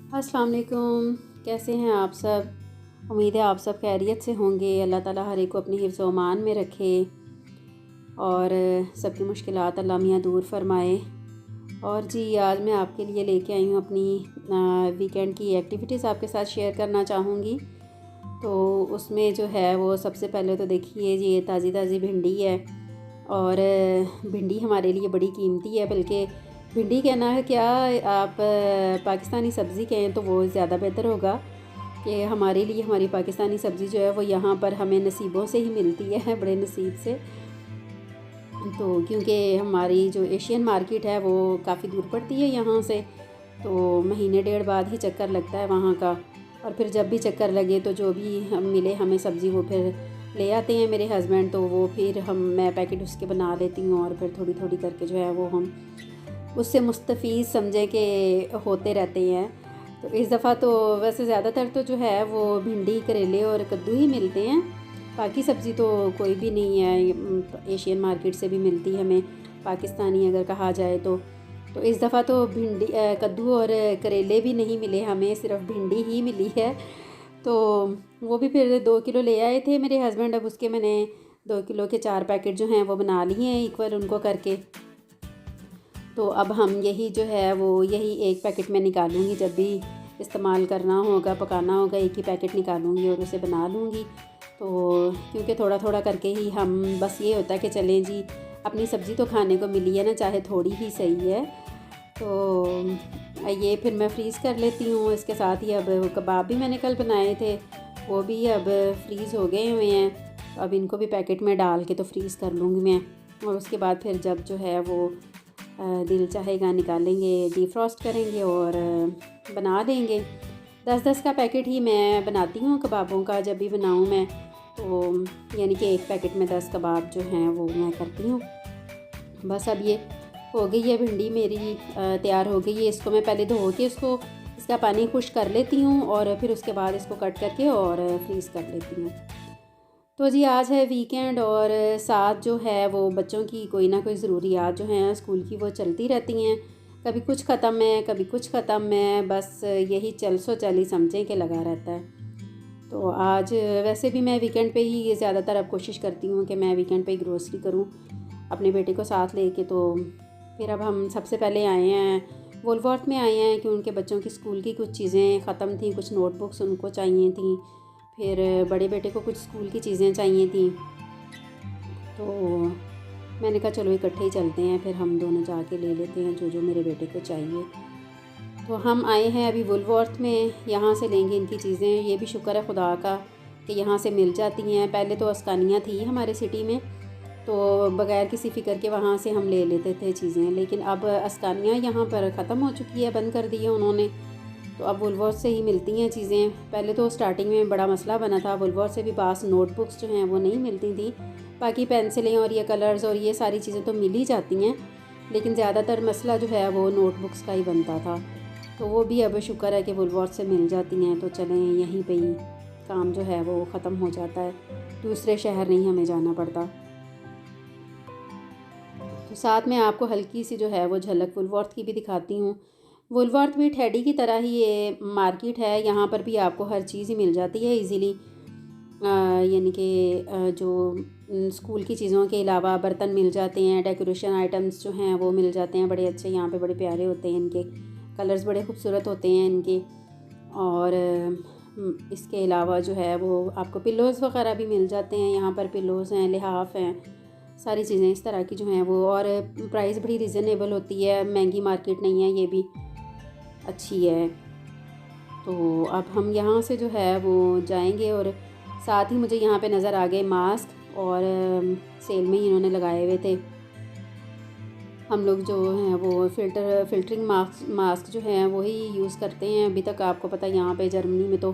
अस्सलाम वालेकुम। कैसे हैं आप सब? उम्मीद है आप सब खैरियत से होंगे। अल्लाह ताला हर एक को अपनी हिफ्ज़ व अमान में रखे और सबकी मुश्किलात अल्लाह मियाँ दूर फरमाए। और जी आज मैं आपके लिए लेके आई हूँ अपनी वीकेंड की एक्टिविटीज़ आपके साथ शेयर करना चाहूँगी। तो उसमें जो है वो सबसे पहले तो देखिए ये ताज़ी ताज़ी भिंडी है और भिंडी हमारे लिए बड़ी कीमती है, बल्कि भिंडी कहना है क्या, आप पाकिस्तानी सब्ज़ी कहें तो वो ज़्यादा बेहतर होगा कि हमारे लिए हमारी पाकिस्तानी सब्ज़ी जो है वो यहाँ पर हमें नसीबों से ही मिलती है, बड़े नसीब से। तो क्योंकि हमारी जो एशियन मार्केट है वो काफ़ी दूर पड़ती है यहाँ से, तो महीने डेढ़ बाद ही चक्कर लगता है वहाँ का। और फिर जब भी चक्कर लगे तो जो भी हम मिले हमें सब्ज़ी वो फिर ले आते हैं मेरे हस्बैंड, तो वो फिर मैं पैकेट उसके बना लेती हूँ और फिर थोड़ी थोड़ी करके जो है वो हम उससे मुस्तफ़ीज़ समझे कि होते रहते हैं। तो इस दफ़ा तो वैसे ज़्यादातर तो जो है वो भिंडी, करेले और कद्दू ही मिलते हैं। बाकी सब्ज़ी तो कोई भी नहीं है, एशियन मार्केट से भी मिलती है हमें, पाकिस्तानी अगर कहा जाए तो। तो इस दफ़ा तो भिंडी, कद्दू और करेले भी नहीं मिले हमें, सिर्फ भिंडी ही मिली है। तो वो भी फिर 2 किलो ले आए थे मेरे हस्बैंड। अब उसके मैंने 2 किलो के 4 पैकेट जो हैं वो बना लिए हैं इक्वल उनको करके। तो अब हम यही जो है वो यही एक पैकेट में निकालूँगी, जब भी इस्तेमाल करना होगा, पकाना होगा, एक ही पैकेट निकालूँगी और उसे बना लूँगी। तो क्योंकि थोड़ा थोड़ा करके ही हम, बस ये होता है कि चलें जी अपनी सब्ज़ी तो खाने को मिली है ना, चाहे थोड़ी ही सही है। तो ये फिर मैं फ्रीज़ कर लेती हूँ। इसके साथ ही अब कबाब भी मैंने कल बनाए थे, वो भी अब फ्रीज़ हो गए हुए हैं। अब इनको भी पैकेट में डाल के तो फ्रीज़ कर लूँगी मैं, और उसके बाद फिर जब जो है वो दिल चाहेगा निकालेंगे, डीफ्रॉस्ट करेंगे और बना देंगे। 10-10 का पैकेट ही मैं बनाती हूँ कबाबों का जब भी बनाऊँ मैं, तो यानी कि एक पैकेट में 10 कबाब जो हैं वो मैं करती हूँ। बस अब ये हो गई है भिंडी मेरी, तैयार हो गई है। इसको मैं पहले धो के इसका पानी खुश्क कर लेती हूँ और फिर उसके बाद इसको कट करके और फ्रीज़ कर लेती हूँ। तो जी आज है वीकेंड और साथ जो है वो बच्चों की कोई ना कोई ज़रूरियात जो हैं स्कूल की वो चलती रहती हैं। कभी कुछ ख़त्म है, कभी कुछ ख़त्म है, बस यही चल सो चल ही समझें कि लगा रहता है। तो आज वैसे भी मैं वीकेंड पे ही ज़्यादातर अब कोशिश करती हूँ कि मैं वीकेंड पे ही ग्रोसरी करूँ अपने बेटे को साथ लेके। तो फिर अब हम सबसे पहले आए हैं वोलवर्थ में आए हैं कि उनके बच्चों की स्कूल की कुछ चीज़ें ख़त्म थी, कुछ नोटबुक्स उनको चाहिए थी, फिर बड़े बेटे को कुछ स्कूल की चीज़ें चाहिए थी। तो मैंने कहा चलो इकट्ठे ही चलते हैं, फिर हम दोनों जाके ले लेते हैं जो जो मेरे बेटे को चाहिए। तो हम आए हैं अभी वुलवर्थ में, यहाँ से लेंगे इनकी चीज़ें। ये भी शुक्र है खुदा का कि यहाँ से मिल जाती हैं। पहले तो अस्कानिया थी हमारे सिटी में, तो बग़ैर किसी फ़िक्र के वहाँ से हम ले लेते थे चीज़ें, लेकिन अब अस्कानिया यहाँ पर ख़त्म हो चुकी है, बंद कर दी है उन्होंने। तो अब वुलवर्थ से ही मिलती हैं चीज़ें। पहले तो स्टार्टिंग में बड़ा मसला बना था, वुलवर्थ से भी बास नोटबुक्स जो हैं वो नहीं मिलती थी। बाकी पेंसिलें और ये कलर्स और ये सारी चीज़ें तो मिल ही जाती हैं, लेकिन ज़्यादातर मसला जो है वो नोटबुक्स का ही बनता था। तो वो भी अब शुक्र है कि वुलवर्थ से मिल जाती हैं, तो चलें यहीं पे ही काम जो है वो ख़त्म हो जाता है, दूसरे शहर नहीं हमें जाना पड़ता। तो साथ में आपको हल्की सी जो है वो झलक वुलवर्थ की भी दिखाती हूँ। वुलवर्थ भी टेडी की तरह ही ये मार्केट है, यहाँ पर भी आपको हर चीज़ ही मिल जाती है इजीली। यानी कि जो स्कूल की चीज़ों के अलावा बर्तन मिल जाते हैं, डेकोरेशन आइटम्स जो हैं वो मिल जाते हैं, बड़े अच्छे यहाँ पे, बड़े प्यारे होते हैं इनके कलर्स, बड़े खूबसूरत होते हैं इनके। और इसके अलावा जो है वो आपको पिल्लोज़ वगैरह भी मिल जाते हैं यहाँ पर, पिल्लोज़ हैं, लिहाफ़ हैं, सारी चीज़ें इस तरह की जो हैं वो। और प्राइस बड़ी रिज़नेबल होती है, महंगी मार्केट नहीं है, ये भी अच्छी है। तो अब हम यहाँ से जो है वो जाएंगे और साथ ही मुझे यहाँ पे नज़र आ गए मास्क, और सेल में ही इन्होंने लगाए हुए थे। हम लोग जो हैं वो फ़िल्टरिंग मास्क जो हैं वही यूज़ करते हैं अभी तक। आपको पता है यहाँ पे जर्मनी में तो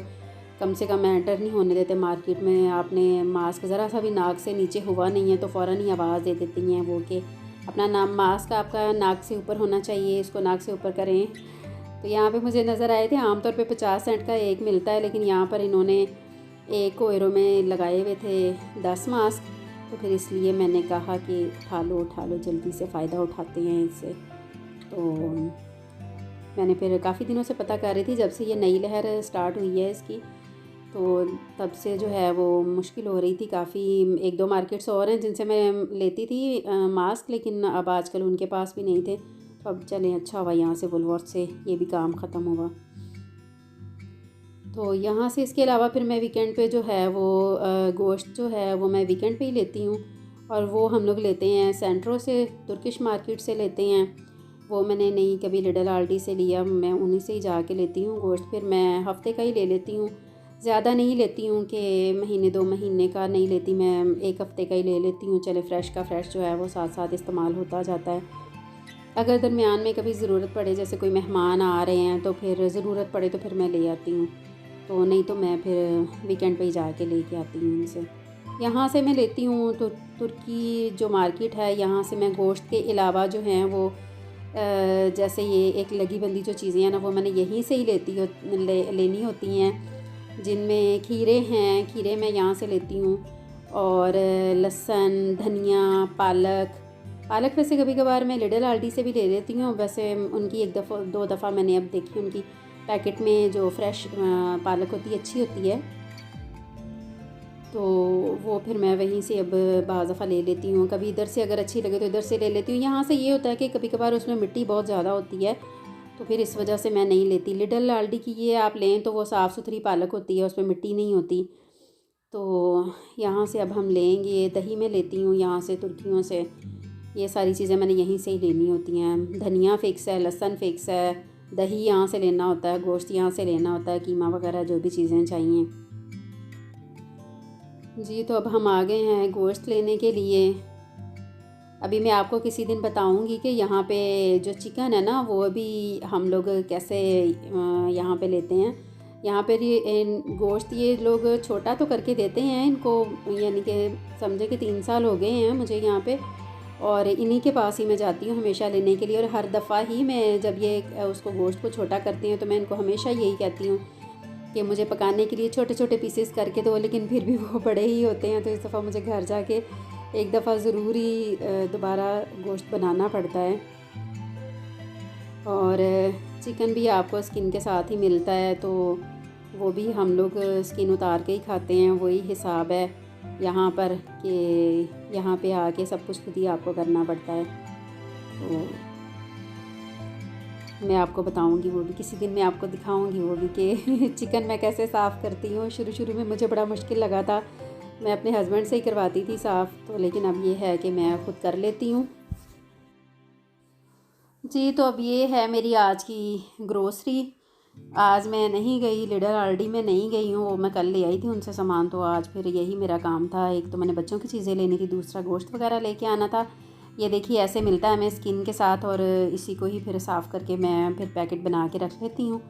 कम से कम एंटर नहीं होने देते मार्केट में। आपने मास्क ज़रा सा भी नाक से नीचे हुआ नहीं है तो फ़ौरन ही आवाज़ दे देती हैं वो कि अपना नाम, मास्क आपका नाक से ऊपर होना चाहिए, इसको नाक से ऊपर करें। तो यहाँ पे मुझे नज़र आए थे, आमतौर पे 50 सेंट का एक मिलता है, लेकिन यहाँ पर इन्होंने एक €1 में लगाए हुए थे 10 मास्क। तो फिर इसलिए मैंने कहा कि उठा लो जल्दी से, फ़ायदा उठाते हैं इससे। तो मैंने फिर काफ़ी दिनों से पता कर रही थी, जब से ये नई लहर स्टार्ट हुई है इसकी, तो तब से जो है वो मुश्किल हो रही थी काफ़ी। 1-2 मार्केट्स और हैं जिनसे मैं लेती थी मास्क, लेकिन अब आजकल उनके पास भी नहीं थे। तो अब चलें, अच्छा हुआ यहाँ से वुलवर्थ से ये भी काम ख़त्म हुआ। तो यहाँ से इसके अलावा फिर मैं वीकेंड पे जो है वो गोश्त जो है वो मैं वीकेंड पे ही लेती हूँ, और वो हम लोग लेते हैं सेंट्रो से, तुर्किश मार्केट से लेते हैं। वो मैंने नहीं कभी लिडल आल्डी से लिया, मैं उन्हीं से ही जाके लेती हूँ गोश्त। फिर मैं हफ़्ते का ही ले लेती हूँ, ज़्यादा नहीं लेती हूँ कि महीने 2 महीने का नहीं लेती, मैं 1 हफ़्ते का ही ले लेती हूँ। चले फ़्रेश का फ़्रेश जो है वो साथ साथ इस्तेमाल होता जाता है। अगर दरमियान में कभी ज़रूरत पड़े, जैसे कोई मेहमान आ रहे हैं तो फिर ज़रूरत पड़े तो फिर मैं ले आती हूँ, तो नहीं तो मैं फिर वीकेंड पे ही जाके लेके आती हूँ इनसे। यहाँ से मैं लेती हूँ तो तुर्की जो मार्केट है, यहाँ से मैं गोश्त के अलावा जो हैं वो जैसे ये एक लगी बंदी जो चीज़ें हैं ना, वो मैंने यहीं से ही लेनी होती हैं। जिनमें खीरे हैं, खीरे मैं यहाँ से लेती हूँ, और लहसुन, धनिया, पालक वैसे कभी कभार मैं लिडल आल्डी से भी ले लेती हूँ। वैसे उनकी 1-2 दफ़ा मैंने अब देखी, उनकी पैकेट में जो फ्रेश पालक होती है अच्छी होती है, तो वो फिर मैं वहीं से अब बाज़ दफ़ा ले लेती हूँ। कभी इधर से अगर अच्छी लगे तो इधर से ले लेती हूँ। यहाँ से ये होता है कि कभी कभार उसमें मिट्टी बहुत ज़्यादा होती है, तो फिर इस वजह से मैं नहीं लेती। लिडल आल्डी की ये आप लें तो वो साफ़ सुथरी पालक होती है, उसमें मिट्टी नहीं होती। तो यहाँ से अब हम लेंगे, दही में लेती हूँ यहाँ से तुर्कियों से। ये सारी चीज़ें मैंने यहीं से ही लेनी होती हैं। धनिया फ़िक्स है, लहसुन फ़िक्स है, दही यहाँ से लेना होता है, गोश्त यहाँ से लेना होता है, कीमा वगैरह जो भी चीज़ें चाहिए। जी, तो अब हम आ गए हैं गोश्त लेने के लिए। अभी मैं आपको किसी दिन बताऊंगी कि यहाँ पे जो चिकन है ना, वो भी हम लोग कैसे यहाँ पे लेते हैं। यहाँ पर ये गोश्त ये लोग छोटा तो करके देते हैं इनको, यानी कि समझे कि 3 साल हो गए हैं मुझे यहाँ पे, और इन्हीं के पास ही मैं जाती हूँ हमेशा लेने के लिए। और हर दफ़ा ही मैं जब ये उसको गोश्त को छोटा करती हूँ तो मैं इनको हमेशा यही कहती हूँ कि मुझे पकाने के लिए छोटे छोटे पीसेस करके दो, लेकिन फिर भी वो बड़े ही होते हैं। तो इस दफ़ा मुझे घर जाके एक दफ़ा ज़रूर ही दोबारा गोश्त बनाना पड़ता है। और चिकन भी आपको स्किन के साथ ही मिलता है, तो वो भी हम लोग स्किन उतार के ही खाते हैं। वही हिसाब है यहाँ पर कि यहाँ पे आके सब कुछ खुद ही आपको करना पड़ता है। तो मैं आपको बताऊंगी वो भी किसी दिन, मैं आपको दिखाऊंगी वो भी कि चिकन मैं कैसे साफ़ करती हूँ। शुरू में मुझे बड़ा मुश्किल लगा था, मैं अपने हस्बैंड से ही करवाती थी साफ़, तो लेकिन अब ये है कि मैं ख़ुद कर लेती हूँ। जी, तो अब ये है मेरी आज की ग्रोसरी। आज मैं नहीं गई लिडल आल्डी में, नहीं गई हूँ, वो मैं कल ले आई थी उनसे सामान, तो आज फिर यही मेरा काम था। एक तो मैंने बच्चों की चीज़ें लेनी थी, दूसरा गोश्त वगैरह लेके आना था। ये देखिए ऐसे मिलता है हमें स्किन के साथ, और इसी को ही फिर साफ़ करके मैं फिर पैकेट बना के रख लेती हूँ।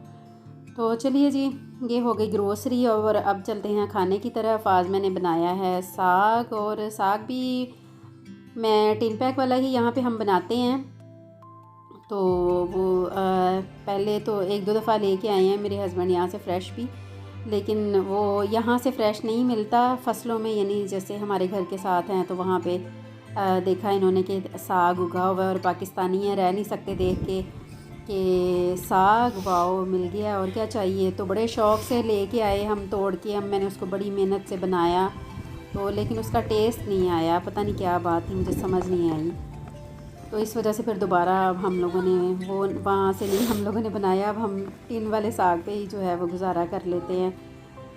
तो चलिए जी, ये हो गई ग्रोसरी, और अब चलते हैं खाने की तरफ। आज मैंने बनाया है साग, और साग भी मैं टिन पैक वाला ही यहाँ पे हम बनाते हैं। तो वो पहले तो 1-2 दफ़ा लेके आए हैं मेरे हस्बैंड यहाँ से फ़्रेश भी, लेकिन वो यहाँ से फ़्रेश नहीं मिलता फसलों में, यानी जैसे हमारे घर के साथ हैं तो वहाँ पे देखा इन्होंने कि साग उगा हुआ है, और पाकिस्तानी है रह नहीं सकते देख के कि साग वाओ मिल गया और क्या चाहिए। तो बड़े शौक़ से लेके आए हम, तोड़ के हम, मैंने उसको बड़ी मेहनत से बनाया, तो लेकिन उसका टेस्ट नहीं आया, पता नहीं क्या बात थी, मुझे समझ नहीं आई। तो इस वजह से फिर दोबारा अब हम लोगों ने वो वहाँ से नहीं हम लोगों ने बनाया, अब हम टिन वाले साग पे ही जो है वो गुजारा कर लेते हैं।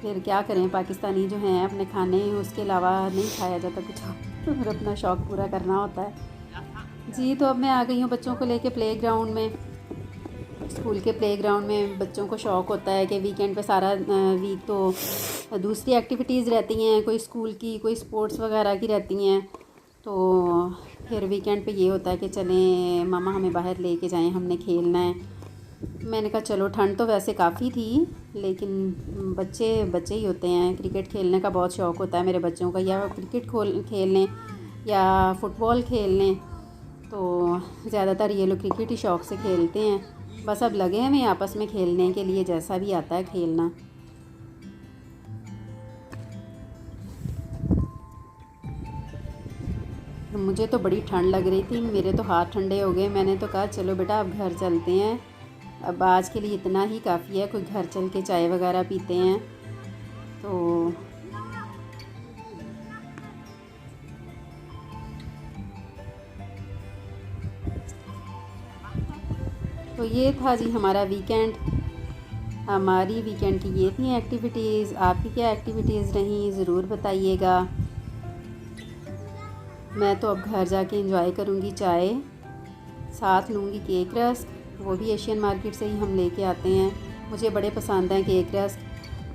फिर क्या करें, पाकिस्तानी जो हैं अपने खाने उसके अलावा नहीं खाया जाता कुछ और अपना शौक़ पूरा करना होता है। जी, तो अब मैं आ गई हूँ बच्चों को लेके प्लेग्राउंड में। स्कूल के प्लेग्राउंड में बच्चों को शौक़ होता है कि वीकेंड पे सारा वीक तो दूसरी एक्टिविटीज़ रहती हैं, कोई स्कूल की, कोई स्पोर्ट्स वगैरह की रहती हैं, तो फिर वीकेंड पे ये होता है कि चलें मामा हमें बाहर लेके जाएं, हमने खेलना है। मैंने कहा चलो, ठंड तो वैसे काफ़ी थी, लेकिन बच्चे ही होते हैं, क्रिकेट खेलने का बहुत शौक़ होता है मेरे बच्चों का, या क्रिकेट खेल लें या फुटबॉल खेल लें, तो ज़्यादातर ये लोग क्रिकेट ही शौक़ से खेलते हैं। बस अब लगे हैं आपस में खेलने के लिए, जैसा भी आता है खेलना। मुझे तो बड़ी ठंड लग रही थी, मेरे तो हाथ ठंडे हो गए। मैंने तो कहा चलो बेटा अब घर चलते हैं, अब आज के लिए इतना ही काफ़ी है, कोई घर चल के चाय वगैरह पीते हैं। तो ये था जी हमारा वीकेंड। हमारी वीकेंड की ये थी एक्टिविटीज़। आपकी क्या एक्टिविटीज़ रहीं ज़रूर बताइएगा। मैं तो अब घर जाके एंजॉय करूँगी चाय, साथ लूँगी केक रस्क, वो भी एशियन मार्केट से ही हम लेके आते हैं। मुझे बड़े पसंद हैं केक रस्क,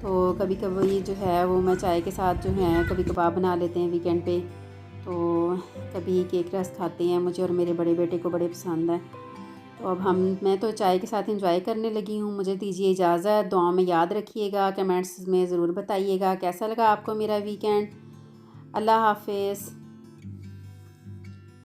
तो कभी कभी जो है वो मैं चाय के साथ जो है कभी कबाब बना लेते हैं वीकेंड पे, तो कभी केक रस्क खाते हैं। मुझे और मेरे बड़े बेटे को बड़े पसंद है। तो अब मैं तो चाय के साथ एंजॉय करने लगी हूँ। मुझे दीजिए इजाज़त। दुआ में याद रखिएगा, कमेंट्स में ज़रूर बताइएगा कैसा लगा आपको मेरा वीकेंड। अल्लाह हाफ़िज़।